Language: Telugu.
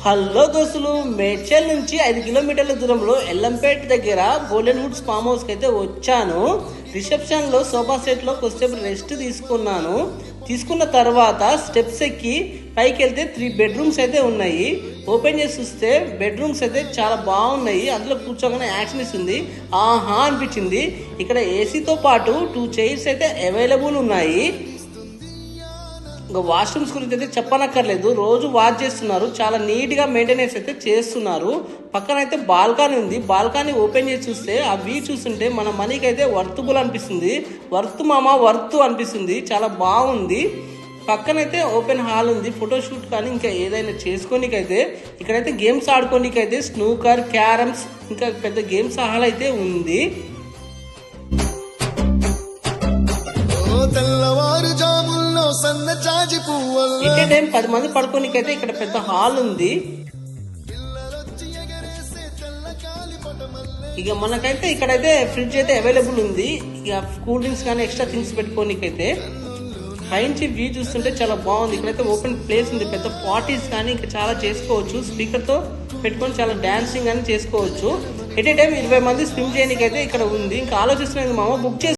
హలో దోస్తులు, మేడ్చల్ నుంచి 5 కిలోమీటర్ల దూరంలో ఎల్లంపేట దగ్గర గోల్డెన్ వుడ్స్ ఫామ్ హౌస్ కి అయితే వచ్చాను. రిసెప్షన్ లో సోఫా సెట్ లో కొద్దిసేపు రెస్ట్ తీసుకున్నాను. తీసుకున్న తర్వాత స్టెప్స్ ఎక్కి పైకి వెళ్తే 3 బెడ్రూమ్స్ అయితే ఉన్నాయి. ఓపెన్ చేసి చూస్తే బెడ్రూమ్స్ అయితే చాలా బాగున్నాయి. అందులో కూర్చోగానే యాక్షన్ ఇస్తుంది, ఆహా అనిపించింది. ఇక్కడ ఏసీతో పాటు 2 చైర్స్ అయితే అవైలబుల్ ఉన్నాయి. ఇంకా వాష్రూమ్స్ గురించి అయితే చెప్పనక్కర్లేదు, రోజు వాష్ చేస్తున్నారు, చాలా నీట్ గా మెయింటెనెన్స్ అయితే చేస్తున్నారు. పక్కన అయితే బాల్కనీ ఉంది. బాల్కనీ ఓపెన్ చేసి చూస్తే ఆ వ్యూ చూస్తుంటే మన మనీకి అయితే వర్తబుల్ అనిపిస్తుంది. వర్త్ అనిపిస్తుంది. చాలా బాగుంది. పక్కనైతే ఓపెన్ హాల్ ఉంది, ఫోటోషూట్ కానీ ఇంకా ఏదైనా చేసుకోనికైతే. ఇక్కడైతే గేమ్స్ ఆడుకోనికైతే స్నూకర్, క్యారమ్స్ ఇంకా పెద్ద గేమ్స్ హాల్ అయితే ఉంది. ఎట్ ఏ టైం 10 మంది పడుకోనికైతే ఇక్కడ పెద్ద హాల్ ఉంది. ఇక మనకైతే ఇక్కడైతే ఫ్రిడ్జ్ అయితే అవైలబుల్ ఉంది. ఇక కూల్ డ్రింక్స్ కానీ ఎక్స్ట్రా థింగ్స్ పెట్టుకోనికైతే. పైనుంచి వ్యూ చూస్తుంటే చాలా బాగుంది. ఇక్కడైతే ఓపెన్ ప్లేస్ ఉంది, పెద్ద పార్టీస్ కానీ ఇంకా చాలా చేసుకోవచ్చు. స్పీకర్ తో పెట్టుకొని చాలా డాన్సింగ్ అని చేసుకోవచ్చు. ఎట్ ఏ టైం 20 మంది స్విమ్ చేయడానికి అయితే ఇక్కడ ఉంది. ఇంకా ఆలోచిస్తున్నది మామ బుక్